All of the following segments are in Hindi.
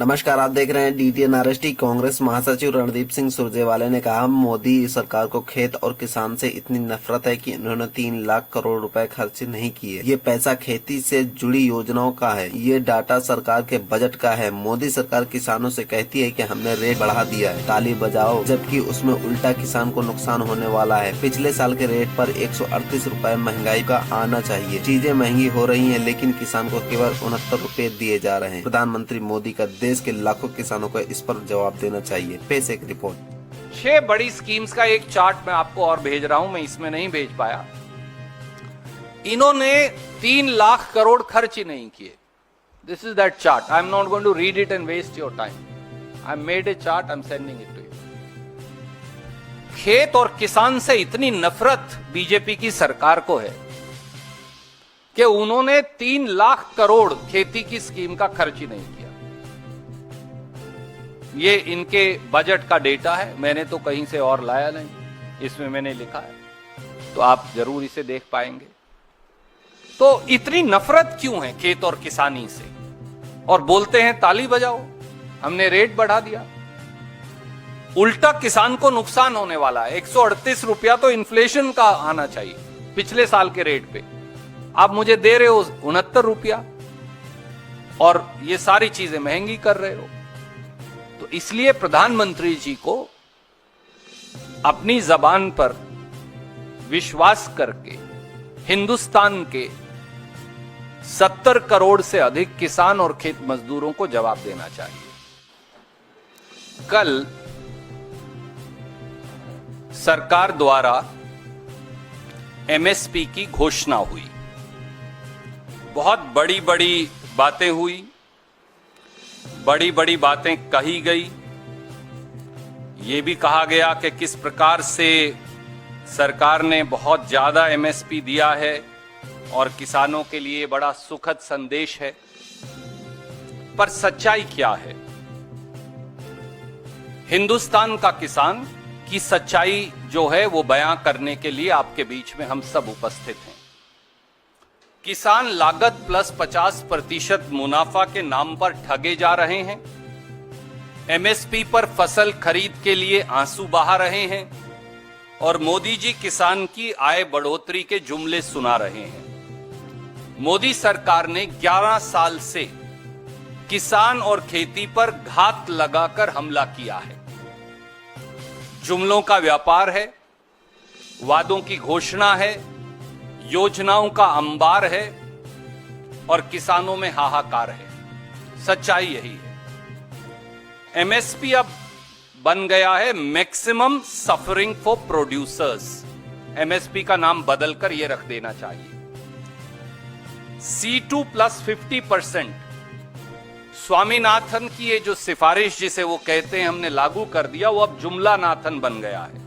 नमस्कार, आप देख रहे हैं DTN आरएसटी। कांग्रेस महासचिव रणदीप सिंह सुरजेवाला ने कहा, मोदी सरकार को खेत और किसान से इतनी नफरत है कि उन्होंने 3 लाख करोड़ रुपए खर्च नहीं किए। ये पैसा खेती से जुड़ी योजनाओं का है। ये डाटा सरकार के बजट का है। मोदी सरकार किसानों से कहती है कि हमने रेट बढ़ा दिया है, ताली बजाओ, जबकि उसमें उल्टा किसान को नुकसान होने वाला है। पिछले साल के रेट पर 138 रुपए महंगाई का आना चाहिए। चीजें महंगी हो रही है, लेकिन किसान को केवल 69 रुपए दिए जा रहे हैं। प्रधानमंत्री मोदी का देश के लाखों किसानों को इस पर जवाब देना चाहिए। पेश एक रिपोर्ट। 6 बड़ी स्कीम्स का एक चार्ट मैं आपको और भेज रहा हूं, मैं इसमें नहीं भेज पाया। इन्होंने 3 लाख करोड़ खर्च ही नहीं किए। This is that chart. I am not going to read it and waste your time. I made a chart, I am sending it to you. खेत और किसान से इतनी नफरत बीजेपी की सरकार को है कि उन्होंने 3 लाख करोड़ खेती की स्कीम का खर्च ही नहीं किया। ये इनके बजट का डेटा है, मैंने तो कहीं से और लाया नहीं, इसमें मैंने लिखा है, तो आप जरूर इसे देख पाएंगे। तो इतनी नफरत क्यों है खेत और किसानी से? और बोलते हैं ताली बजाओ, हमने रेट बढ़ा दिया। उल्टा किसान को नुकसान होने वाला है। 138 रुपया तो इन्फ्लेशन का आना चाहिए पिछले साल के रेट पे, आप मुझे दे रहे हो 69 रुपया, और ये सारी चीजें महंगी कर रहे हो। तो इसलिए प्रधानमंत्री जी को अपनी जबान पर विश्वास करके हिंदुस्तान के 70 करोड़ से अधिक किसान और खेत मजदूरों को जवाब देना चाहिए। कल सरकार द्वारा MSP की घोषणा हुई, बहुत बड़ी बड़ी बातें हुई, बड़ी बड़ी बातें कही गई। ये भी कहा गया कि किस प्रकार से सरकार ने बहुत ज्यादा MSP दिया है और किसानों के लिए बड़ा सुखद संदेश है। पर सच्चाई क्या है? हिंदुस्तान का किसान की सच्चाई जो है वो बयां करने के लिए आपके बीच में हम सब उपस्थित हैं। किसान लागत प्लस 50% मुनाफा के नाम पर ठगे जा रहे हैं। MSP पर फसल खरीद के लिए आंसू बहा रहे हैं और मोदी जी किसान की आय बढ़ोतरी के जुमले सुना रहे हैं। मोदी सरकार ने 11 साल से किसान और खेती पर घात लगाकर हमला किया है। जुमलों का व्यापार है, वादों की घोषणा है, योजनाओं का अंबार है और किसानों में हाहाकार है। सच्चाई यही है। MSP अब बन गया है maximum suffering for producers. MSP का नाम बदलकर यह रख देना चाहिए। C2 plus 50%। स्वामीनाथन की ये जो सिफारिश जिसे वो कहते हैं हमने लागू कर दिया, वो अब जुमला नाथन बन गया है।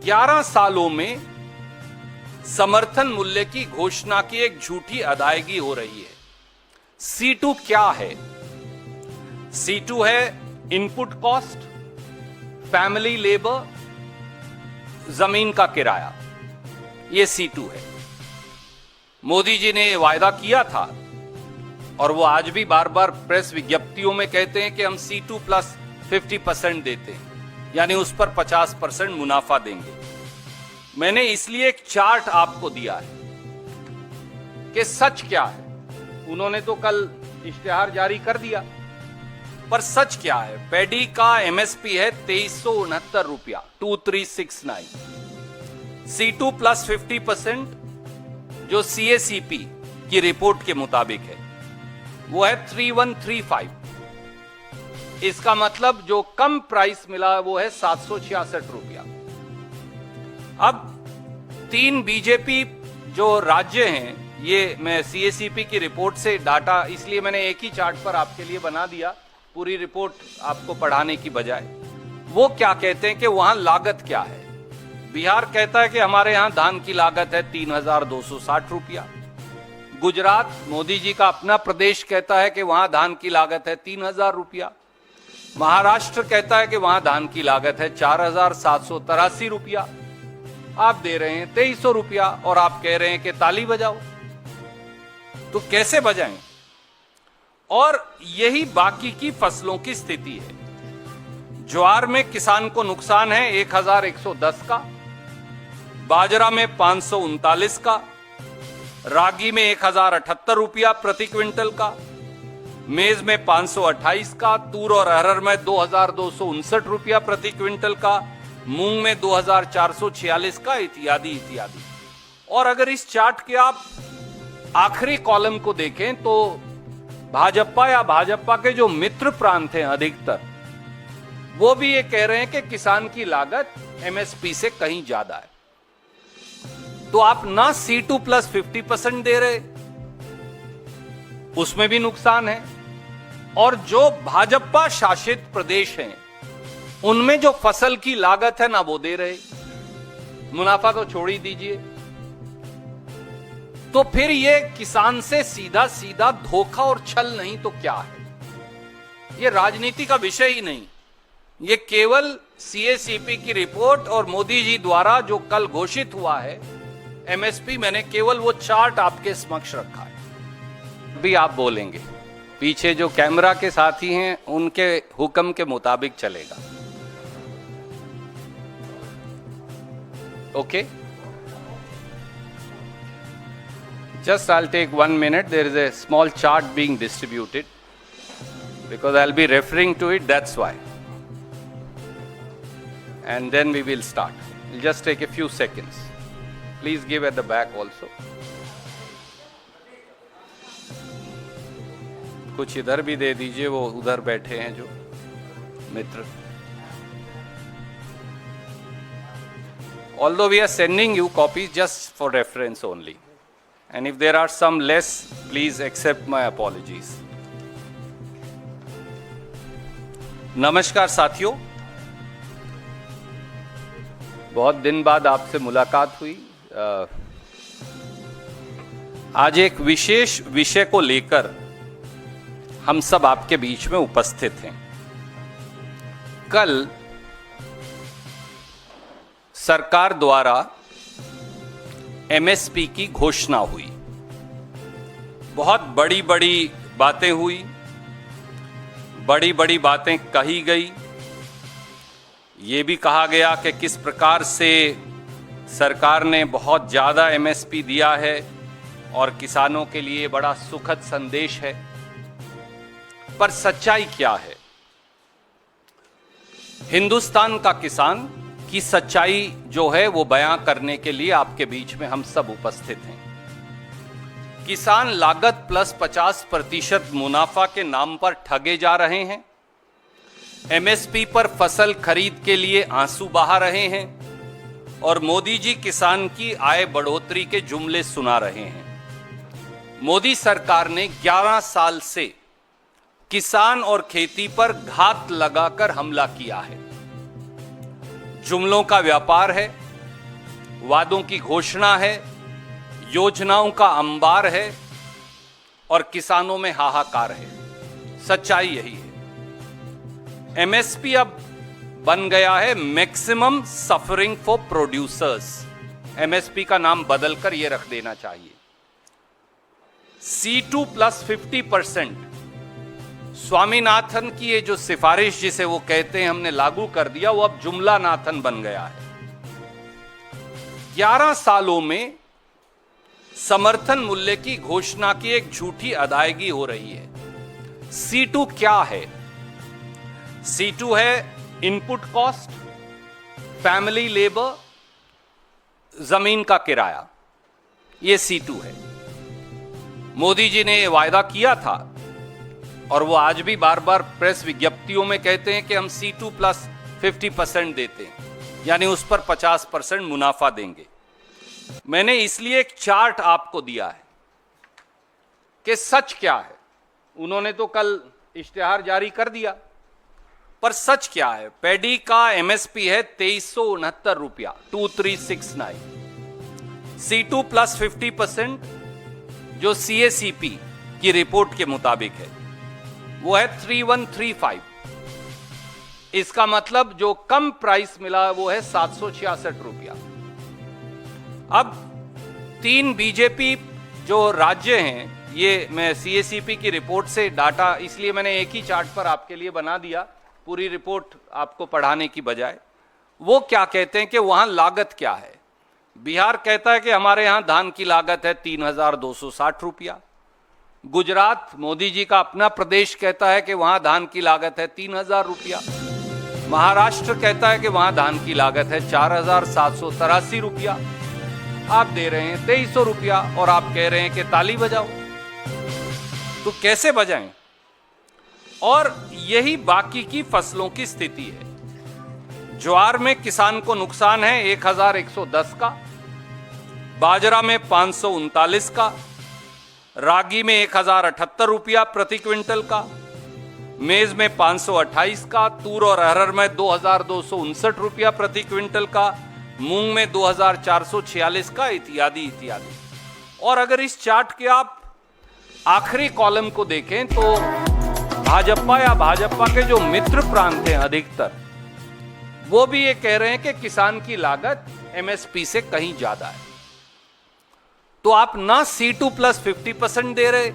11 सालों में समर्थन मूल्य की घोषणा की एक झूठी अदायगी हो रही है। C2 क्या है? C2 है इनपुट कॉस्ट, फैमिली लेबर, जमीन का किराया। ये C2 है। मोदी जी ने वायदा किया था और वो आज भी बार बार प्रेस विज्ञप्तियों में कहते हैं कि हम C2 प्लस 50% देते हैं, यानी उस पर 50% मुनाफा देंगे। मैंने इसलिए एक चार्ट आपको दिया है कि सच क्या है। उन्होंने तो कल इश्तिहार जारी कर दिया, पर सच क्या है? पैडी का MSP है 2369 रुपया, 2369। C2 प्लस 50% जो CACP की रिपोर्ट के मुताबिक है वो है 3135। इसका मतलब जो कम प्राइस मिला वो है 766 रुपया। अब 3 बीजेपी जो राज्य हैं, ये मैं CACP की रिपोर्ट से डाटा, इसलिए मैंने एक ही चार्ट पर आपके लिए बना दिया, पूरी रिपोर्ट आपको पढ़ाने की बजाय। वो क्या कहते हैं कि वहां लागत क्या है। बिहार कहता है कि हमारे यहां धान की लागत है 3260 रुपया। गुजरात, मोदी जी का अपना प्रदेश, कहता है कि वहां धान की लागत है 3000 रुपया। महाराष्ट्र कहता है कि वहां धान की लागत है 4783 रुपया। आप दे रहे हैं 2300 रुपया और आप कह रहे हैं कि ताली बजाओ। तो कैसे बजाएं? और यही बाकी की फसलों की स्थिति है। ज्वार में किसान को नुकसान है 1110 का, बाजरा में 539 का, रागी में 1078 रुपया प्रति क्विंटल का, मेज में 528 का, तूर और अरहर में 2259 रुपया प्रति क्विंटल का, मूंग में 2446 का, इत्यादि इत्यादि। और अगर इस चार्ट के आप आखिरी कॉलम को देखें तो भाजपा या भाजपा के जो मित्र प्रांत हैं अधिकतर, वो भी ये कह रहे हैं कि किसान की लागत एमएसपी से कहीं ज्यादा है। तो आप ना C2 प्लस 50% दे रहे, उसमें भी नुकसान है, और जो भाजपा शासित प्रदेश हैं उनमें जो फसल की लागत है ना वो दे रहे, मुनाफा तो छोड़ ही दीजिए। तो फिर ये किसान से सीधा सीधा धोखा और छल नहीं तो क्या है? ये राजनीति का विषय ही नहीं, ये केवल CACP की रिपोर्ट और मोदी जी द्वारा जो कल घोषित हुआ है एमएसपी, मैंने केवल वो चार्ट आपके समक्ष रखा है। भी आप बोलेंगे, पीछे जो कैमरा के साथी हैं उनके हुक्म के मुताबिक चलेगा। Okay, just I'll take 1 minute. There is a small chart being distributed because I'll be referring to it, that's why. And then we will start. It'll just take a few seconds. Please give at the back also. कुछ इधर भी दे दीजिए, वो उधर बैठे हैं जो मित्र। Although we are sending you copies just for reference only. And if there are some less, please accept my apologies. नमस्कार साथियों, बहुत दिन बाद आपसे मुलाकात हुई। आज एक विशेष विषय को लेकर हम सब आपके बीच में उपस्थित हैं। कल सरकार द्वारा एमएसपी की घोषणा हुई, बहुत बड़ी बड़ी बातें हुई, बड़ी बड़ी बातें कही गई। ये भी कहा गया कि किस प्रकार से सरकार ने बहुत ज़्यादा एमएसपी दिया है और किसानों के लिए बड़ा सुखद संदेश है। पर सच्चाई क्या है? हिंदुस्तान का किसान की सच्चाई जो है वो बयां करने के लिए आपके बीच में हम सब उपस्थित हैं। किसान लागत प्लस 50% मुनाफा के नाम पर ठगे जा रहे हैं, एमएसपी पर फसल खरीद के लिए आंसू बहा रहे हैं और मोदी जी किसान की आय बढ़ोतरी के जुमले सुना रहे हैं। मोदी सरकार ने 11 साल से किसान और खेती पर घात लगाकर हमला किया है। जुमलों का व्यापार है, वादों की घोषणा है, योजनाओं का अंबार है और किसानों में हाहाकार है। सच्चाई यही है। एमएसपी अब बन गया है maximum suffering for producers. MSP का नाम बदलकर यह रख देना चाहिए। C2 plus 50%। स्वामीनाथन की ये जो सिफारिश जिसे वो कहते हैं हमने लागू कर दिया, वो अब जुमला नाथन बन गया है। 11 सालों में समर्थन मूल्य की घोषणा की एक झूठी अदायगी हो रही है। C2 क्या है? C2 है इनपुट कॉस्ट, फैमिली लेबर, जमीन का किराया, ये C2 है। मोदी जी ने वायदा किया था और वो आज भी बार बार प्रेस विज्ञप्तियों में कहते हैं कि हम C2 प्लस 50% देते हैं, यानी उस पर 50% मुनाफा देंगे। मैंने इसलिए एक चार्ट आपको दिया है कि सच क्या है। उन्होंने तो कल इश्तिहार जारी कर दिया, पर सच क्या है? पैडी का एमएसपी है 2369 रुपया, 2369। C2 प्लस 50% जो CACP की रिपोर्ट के मुताबिक है वो है 3135। इसका मतलब जो कम प्राइस मिला वो है 766 रुपया। अब 3 बीजेपी जो राज्य हैं ये मैं सीएसीपी की रिपोर्ट से डाटा, इसलिए मैंने एक ही चार्ट पर आपके लिए बना दिया, पूरी रिपोर्ट आपको पढ़ाने की बजाय। वो क्या कहते हैं कि वहां लागत क्या है। बिहार कहता है कि हमारे यहां धान की लागत है 3,260 रुपया। गुजरात, मोदी जी का अपना प्रदेश, कहता है कि वहां धान की लागत है 3,000 रुपया। महाराष्ट्र कहता है कि वहां धान की लागत है 4,783 रुपया। आप दे रहे हैं 2,300 रुपया और आप कह रहे हैं कि ताली बजाओ। तो कैसे बजाएं? और यही बाकी की फसलों की स्थिति है। ज्वार में किसान को नुकसान है 1,110 का, बाजरा में 539 का, रागी में 1,078 रुपया प्रति क्विंटल का, मेज में 528 का, तूर और अरहर में 2,259 रुपया प्रति क्विंटल का, मूंग में 2,446 का, इत्यादि इत्यादि। और अगर इस चार्ट के आप आखिरी कॉलम को देखें तो भाजपा या भाजपा के जो मित्र प्रांत हैं अधिकतर, वो भी ये कह रहे हैं कि किसान की लागत एमएसपी से कहीं ज्यादा है। तो आप ना C2 प्लस 50% दे रहे,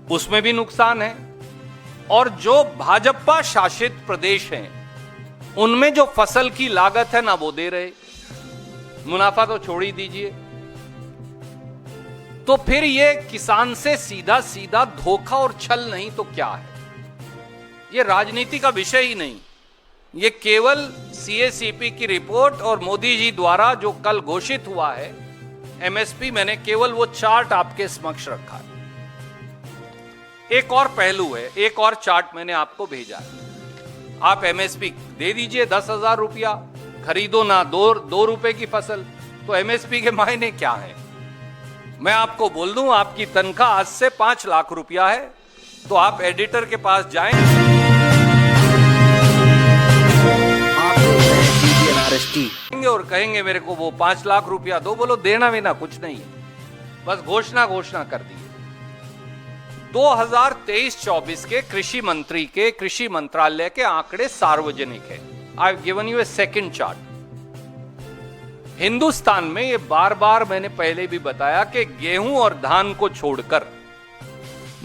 उसमें भी नुकसान है, और जो भाजपा शासित प्रदेश हैं उनमें जो फसल की लागत है ना वो दे रहे, मुनाफा तो छोड़ ही दीजिए। तो फिर ये किसान से सीधा सीधा धोखा और छल नहीं तो क्या है? ये राजनीति का विषय ही नहीं, ये केवल सीएसीपी की रिपोर्ट और मोदी जी द्वारा जो कल घोषित हुआ है एमएसपी, मैंने केवल वो चार्ट आपके समक्ष रखा है। एक और पहलू है, एक और चार्ट मैंने आपको भेजा है। आप एमएसपी दे दीजिए 10,000 रुपया, खरीदो ना 2 रुपए की फसल, तो एमएसपी के मायने क्या है? मैं आपको बोल दूं, आपकी तनख्वाह आज से 5 लाख रुपया है, तो आप एडिटर के पास जाएं और कहेंगे मेरे को वो 5 लाख रुपया दो, बोलो देना वेना कुछ नहीं है, बस घोषणा कर दी। 2023-24 के कृषि मंत्री के, कृषि मंत्रालय के आंकड़े सार्वजनिक है। आई have given U A second chart. Hindustan में ये बार बार मैंने पहले भी बताया कि गेहूं और धान को छोड़कर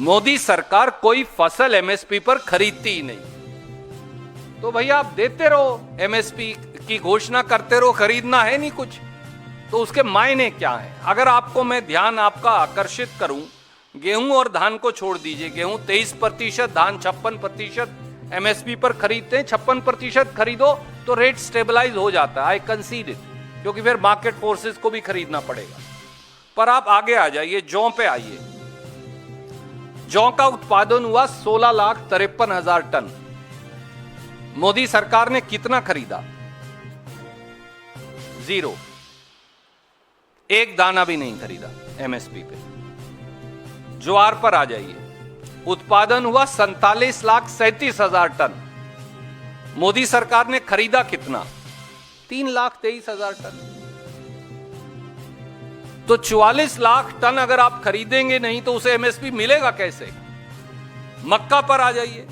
मोदी सरकार कोई फसल एमएसपी पर खरीदती ही नहीं। तो भैया आप देते रहो, एमएसपी की घोषणा करते रहो, खरीदना है नहीं कुछ, तो उसके मायने क्या है? अगर आपको मैं ध्यान आपका आकर्षित करूं, गेहूं और धान को छोड़ दीजिए, गेहूं 23%, धान 56% एमएसपी पर खरीदते हैं। 56% खरीदो तो रेट स्टेबलाइज हो जाता है, आई कंसीड इट, क्योंकि फिर मार्केट फोर्सेस को भी खरीदना पड़ेगा। पर आप आगे आ जाइए, जौ पे आइए। जौ का उत्पादन हुआ 16,53,000 टन। मोदी सरकार ने कितना खरीदा? 0, एक दाना भी नहीं खरीदा एमएसपी पे। ज्वार पर आ जाइए, उत्पादन हुआ 47,37,000 टन। मोदी सरकार ने खरीदा कितना? 3,23,000 टन। तो 44 लाख टन अगर आप खरीदेंगे नहीं तो उसे एमएसपी मिलेगा कैसे? मक्का पर आ जाइए,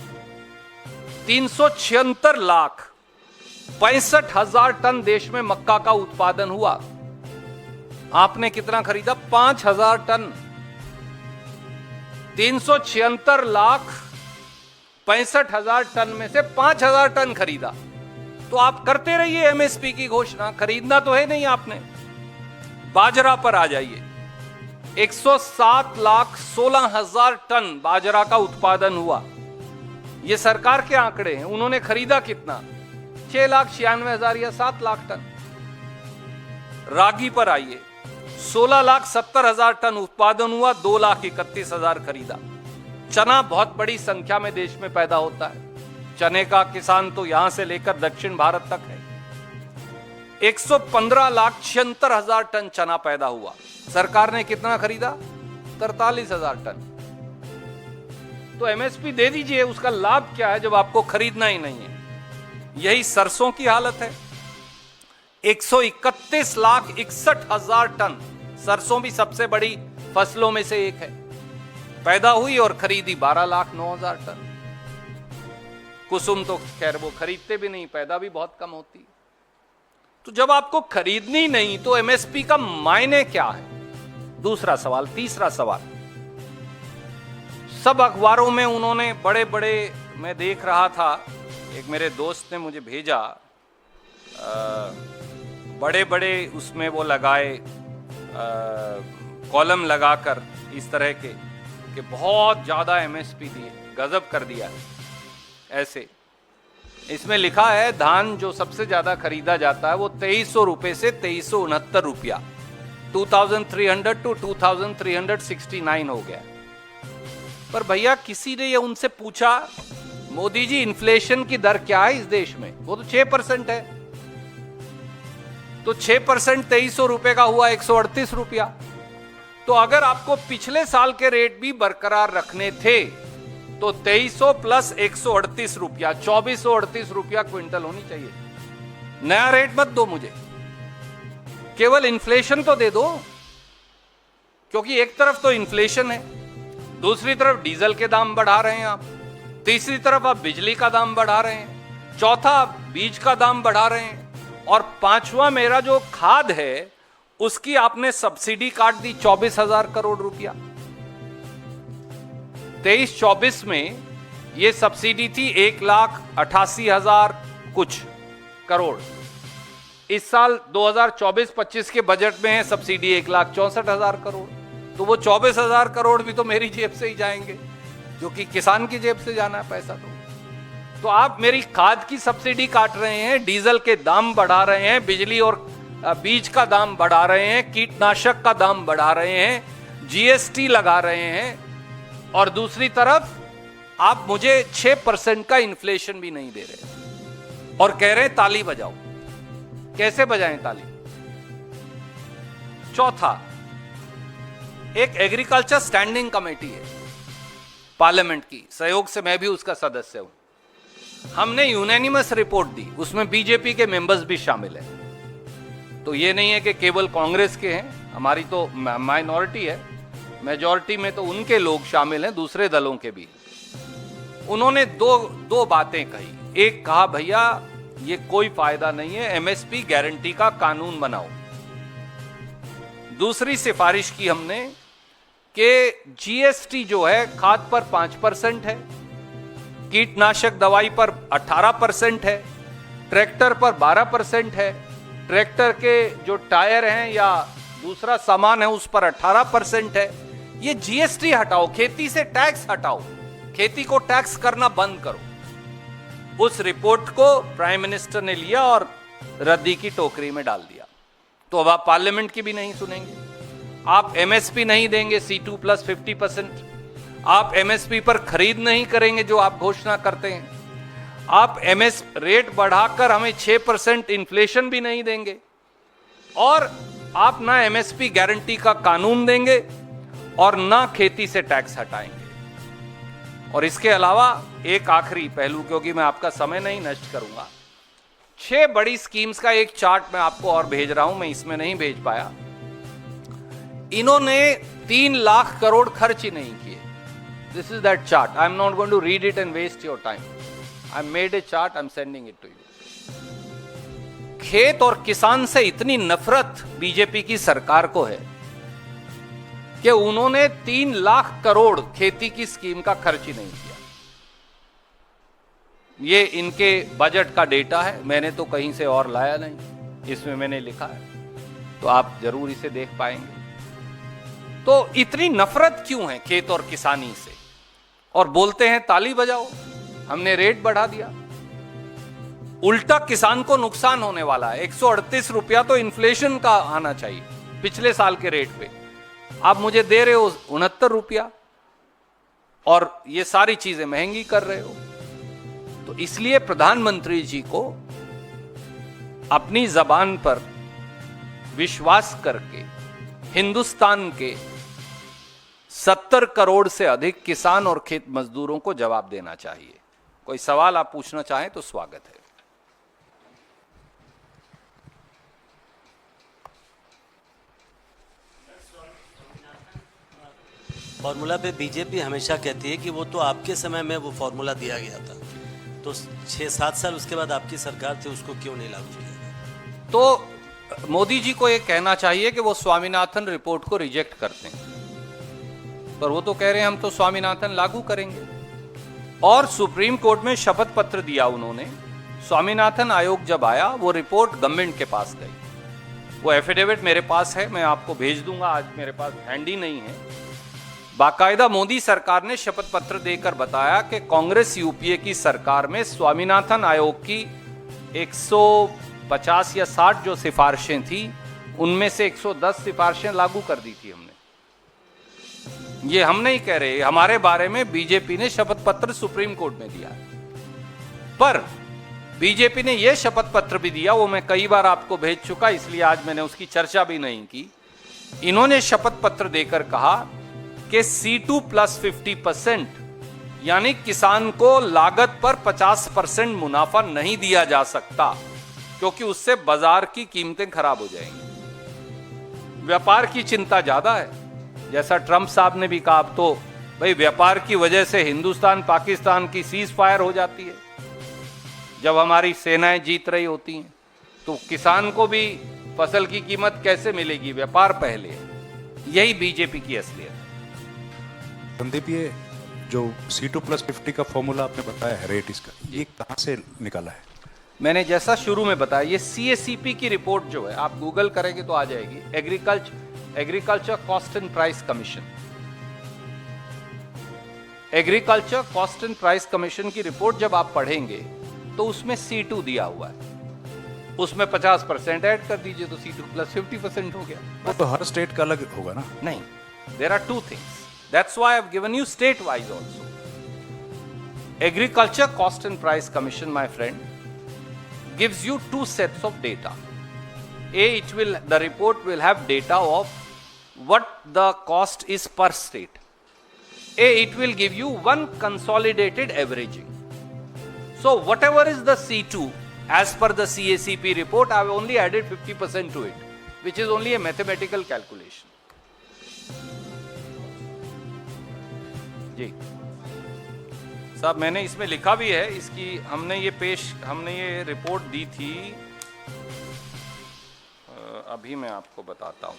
376,65,000 टन देश में मक्का का उत्पादन हुआ। आपने कितना खरीदा? 5,000 टन। 376,65,000 टन में से 5,000 टन खरीदा। तो आप करते रहिए एमएसपी की घोषणा, खरीदना तो है नहीं आपने। बाजरा पर आ जाइए, 107,16,000 टन बाजरा का उत्पादन हुआ। ये सरकार के आंकड़े हैं। उन्होंने खरीदा कितना? 6,96,000 या 7 लाख टन। रागी पर आइए, 16,70,000 टन उत्पादन हुआ, 2,31,000 खरीदा। चना बहुत बड़ी संख्या में देश में पैदा होता है। चने का किसान तो यहां से लेकर दक्षिण भारत तक है। 115,76,000 टन चना पैदा हुआ। सरकार ने कितना खरीदा? 43,000 टन। तो एमएसपी दे दीजिए, उसका लाभ क्या है जब आपको खरीदना ही नहीं है? यही सरसों की हालत है। 131,61,000 टन। सरसों भी सबसे बड़ी फसलों में से एक है, पैदा हुई और खरीदी 12,09,000 टन। कुसुम तो खैर वो खरीदते भी नहीं, पैदा भी बहुत कम होती। तो जब आपको खरीदनी नहीं तो एमएसपी का मायने क्या है? दूसरा सवाल, तीसरा सवाल, सब अखबारों में उन्होंने बड़े बड़े, मैं देख रहा था, एक मेरे दोस्त ने मुझे भेजा, बड़े बड़े उसमें वो लगाए कॉलम लगाकर इस तरह के कि बहुत ज्यादा एमएसपी दिए, गजब कर दिया ऐसे। इसमें लिखा है धान जो सबसे ज्यादा खरीदा जाता है वो 2300 रुपए से 2369 रुपया, 2300 टू 2369 हो गया। पर भैया किसी ने ये उनसे पूछा, मोदी जी इन्फ्लेशन की दर क्या है इस देश में? वो तो 6% है। तो 6% 2300 रुपए का हुआ 138 रुपया। तो अगर आपको पिछले साल के रेट भी बरकरार रखने थे तो 2300 प्लस 138 रुपया, 2438 रुपया क्विंटल होनी चाहिए। नया रेट मत दो मुझे, केवल इन्फ्लेशन तो दे दो, क्योंकि एक तरफ तो इन्फ्लेशन है, दूसरी तरफ डीजल के दाम बढ़ा रहे हैं आप, तीसरी तरफ आप बिजली का दाम बढ़ा रहे हैं, चौथा आप बीज का दाम बढ़ा रहे हैं, और पांचवा मेरा जो खाद है उसकी आपने सब्सिडी काट दी 24,000 करोड़ रुपया। 23-24 में ये सब्सिडी थी 1,88,000 कुछ करोड़। इस साल 2024-25 के बजट में है सब्सिडी 1,64,000 करोड़। तो वो 24,000 करोड़ भी तो मेरी जेब से ही जाएंगे, जो कि किसान की जेब से जाना है पैसा। तो आप मेरी खाद की सब्सिडी काट रहे हैं, डीजल के दाम बढ़ा रहे हैं, बिजली और बीज का दाम बढ़ा रहे हैं, कीटनाशक का दाम बढ़ा रहे हैं, जीएसटी लगा रहे हैं, और दूसरी तरफ आप मुझे 6% का इन्फ्लेशन भी नहीं दे रहे और कह रहे हैं ताली बजाओ। कैसे बजाएं ताली? चौथा, एक एग्रीकल्चर स्टैंडिंग कमेटी है पार्लियामेंट की, सहयोग से मैं भी उसका सदस्य हूं। हमने यूनानिमस रिपोर्ट दी, उसमें बीजेपी के मेंबर्स भी शामिल हैं। तो ये नहीं है कि केवल कांग्रेस के हैं, हमारी तो माइनॉरिटी है, मेजॉरिटी में तो उनके लोग शामिल हैं, दूसरे दलों के भी। उन्होंने दो बातें कही। एक कहा भैया ये कोई फायदा नहीं है, एमएसपी गारंटी का कानून बनाओ। दूसरी सिफारिश की हमने कि जीएसटी जो है खाद पर 5% है, कीटनाशक दवाई पर 18% है, ट्रैक्टर पर 12% है, ट्रैक्टर के जो टायर हैं या दूसरा सामान है उस पर 18% है। ये जीएसटी हटाओ, खेती से टैक्स हटाओ, खेती को टैक्स करना बंद करो। उस रिपोर्ट को प्राइम मिनिस्टर ने लिया और रद्दी की टोकरी में डाल दिया। तो अब आप पार्लियामेंट की भी नहीं सुनेंगे, आप एमएसपी नहीं देंगे C2 प्लस 50%, आप एमएसपी पर खरीद नहीं करेंगे जो आप घोषणा करते हैं, आप एमएस रेट बढ़ाकर हमें 6% इन्फ्लेशन भी नहीं देंगे, और आप ना एमएसपी गारंटी का कानून देंगे और ना खेती से टैक्स हटाएंगे। और इसके अलावा एक आखिरी पहलू, क्योंकि मैं आपका समय नहीं नष्ट करूंगा, 6 बड़ी स्कीम्स का एक चार्ट मैं आपको और भेज रहा हूं, मैं इसमें नहीं भेज पाया। इन्होंने 3 लाख करोड़ खर्च ही नहीं किए। This is that chart. I am not going to read it and waste your time. I made a chart. I am sending it to you. खेत और किसान से इतनी नफरत बीजेपी की सरकार को है कि उन्होंने 3 लाख करोड़ खेती की स्कीम का खर्च ही नहीं किया। ये इनके बजट का डेटा है, मैंने तो कहीं से और लाया नहीं, इसमें मैंने लिखा है, तो आप जरूर इसे देख पाएंगे। तो इतनी नफरत क्यों है खेत और किसानी से? और बोलते हैं ताली बजाओ, हमने रेट बढ़ा दिया। उल्टा किसान को नुकसान होने वाला है। 138 रुपया तो इन्फ्लेशन का आना चाहिए पिछले साल के रेट पे, आप मुझे दे रहे हो 69 रुपया, और ये सारी चीजें महंगी कर रहे हो। तो इसलिए प्रधानमंत्री जी को अपनी जबान पर विश्वास करके हिंदुस्तान के 70 करोड़ से अधिक किसान और खेत मजदूरों को जवाब देना चाहिए। कोई सवाल आप पूछना चाहें तो स्वागत है। फॉर्मूला पे बीजेपी हमेशा कहती है कि वो तो आपके समय में वो फॉर्मूला दिया गया था, तो 6-7 साल उसके बाद आपकी सरकार थी, उसको क्यों नहीं लागू किया? तो मोदी जी को ये कहना चाहिए कि वो स्वामीनाथन रिपोर्ट को रिजेक्ट करते हैं, पर वो तो कह रहे हैं हम तो स्वामीनाथन लागू करेंगे। और सुप्रीम कोर्ट में शपथ पत्र दिया उन्होंने। स्वामीनाथन आयोग जब आया, वो रिपोर्ट गवर्नमेंट के पास गई। वो एफिडेविट मेरे पास है, मैं आपको भेज दूंगा, आज मेरे पास हैंडी नहीं है। बाकायदा मोदी सरकार ने शपथ पत्र देकर बताया कि कांग्रेस यूपीए की सरकार में स्वामीनाथन आयोग की 150 या 60 जो सिफारिशें थी, उनमें से 110 सिफारिशें लागू कर दी थी हमने। ये हम नहीं कह रहे, हमारे बारे में बीजेपी ने शपथ पत्र सुप्रीम कोर्ट में दिया। पर बीजेपी ने यह शपथ पत्र भी दिया, वो मैं कई बार आपको भेज चुका, इसलिए आज मैंने उसकी चर्चा भी नहीं की। इन्होंने शपथ पत्र देकर कहा कि C2 + 50%, यानी किसान को लागत पर 50% मुनाफा नहीं दिया जा सकता, क्योंकि उससे बाजार की कीमतें खराब हो जाएंगी। व्यापार की चिंता ज्यादा है, जैसा ट्रंप साहब ने भी कहा, अब तो भाई व्यापार की वजह से हिंदुस्तान पाकिस्तान की सीज फायर हो जाती है जब हमारी सेनाएं जीत रही होती हैं, तो किसान को भी फसल की कीमत कैसे मिलेगी? व्यापार पहले है। यही बीजेपी की असलियत है। संदीप, ये जो C2 + 50 का फॉर्मूला आपने बताया है, रेट इसका, ये कहां से निकाला है? मैंने जैसा शुरू में बताया, ये CACP की रिपोर्ट जो है, आप गूगल करेंगे तो आ जाएगी, agriculture cost and price commission. Agriculture cost and price commission की रिपोर्ट जब आप पढ़ेंगे तो उसमें C2 दिया हुआ है, उसमें 50% ऐड कर दीजिए तो C2 + 50% हो गया। वो तो हर स्टेट का अलग होगा ना? नहीं, there are two things, that's why I have given you state wise also. Agriculture cost and price commission, my friend, gives you two sets of data. The report will have data of what the cost is per state. It will give you one consolidated averaging. So whatever is the C2 as per the CACP report, I have only added 50% to it, which is only a mathematical calculation. जी साहब, मैंने इसमें लिखा भी है, इसकी हमने ये रिपोर्ट दी थी, अभी मैं आपको बताता हूँ।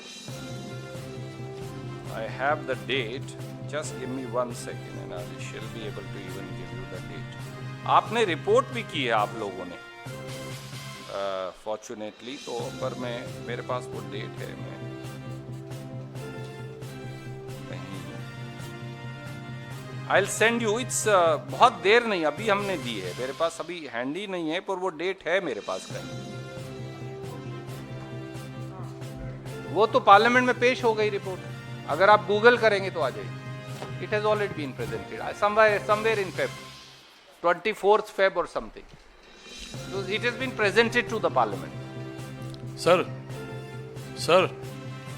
I have the date, just give me 1 second and I shall be able to even give you the date. आपने रिपोर्ट भी की है आप लोगों ने, फॉर्चुनेटली, तो पर मेरे पास वो डेट है, मैं I'll send you, it's बहुत देर नहीं, अभी हमने दी है, मेरे पास अभी हैंडी नहीं है, पर वो डेट है मेरे पास कहीं। वो तो पार्लियामेंट में पेश हो गई रिपोर्ट, अगर आप गूगल करेंगे तो आ जाएगी। It has already been presented somewhere in Feb, 24th Feb or something. So it has been presented to the parliament. Sir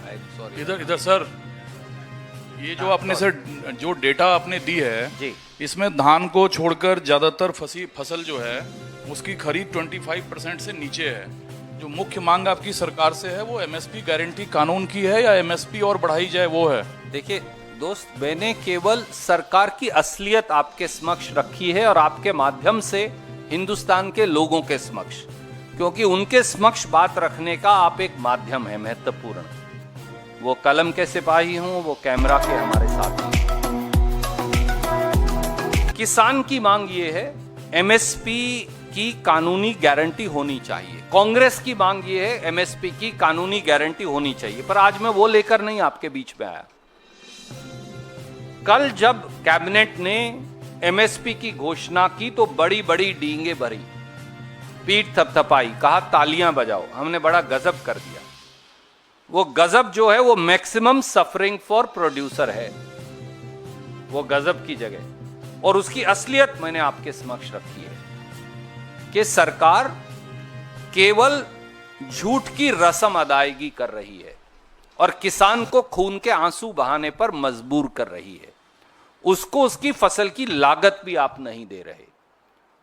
I'm sorry. इधर सर, ये जो आपने सर जो डेटा आपने दी है जी, इसमें धान को छोड़कर ज्यादातर फसल जो है उसकी खरीद 25% से नीचे है। जो मुख्य मांग आपकी सरकार से है वो MSP गारंटी कानून की है या MSP और बढ़ाई जाए वो है? देखिए दोस्त, मैंने केवल सरकार की असलियत आपके समक्ष रखी है और आपके माध्यम से हिंदुस्तान के लोगों के समक्ष, क्योंकि उनके समक्ष बात रखने का आप एक माध्यम है महत्वपूर्ण। वो कलम के सिपाही हूं, वो कैमरा के हमारे साथ हैं। किसान की मांग ये है, MSP की कानूनी गारंटी होनी चाहिए। कांग्रेस की मांग ये है, MSP की कानूनी गारंटी होनी चाहिए। पर आज मैं वो लेकर नहीं आपके बीच में आया। कल जब कैबिनेट ने MSP की घोषणा की तो बड़ी बड़ी डींगे भरी, पीठ थपथपाई, कहा तालियां बजाओ, हमने बड़ा गजब कर दिया। वो गजब जो है वो मैक्सिमम सफरिंग फॉर प्रोड्यूसर है, वो गजब की जगह। और उसकी असलियत मैंने आपके समक्ष रखी है कि सरकार केवल झूठ की रस्म अदायगी कर रही है और किसान को खून के आंसू बहाने पर मजबूर कर रही है। उसको उसकी फसल की लागत भी आप नहीं दे रहे,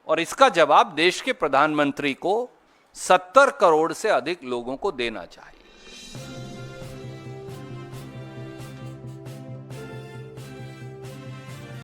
और इसका जवाब देश के प्रधानमंत्री को 70 करोड़ से अधिक लोगों को देना चाहिए।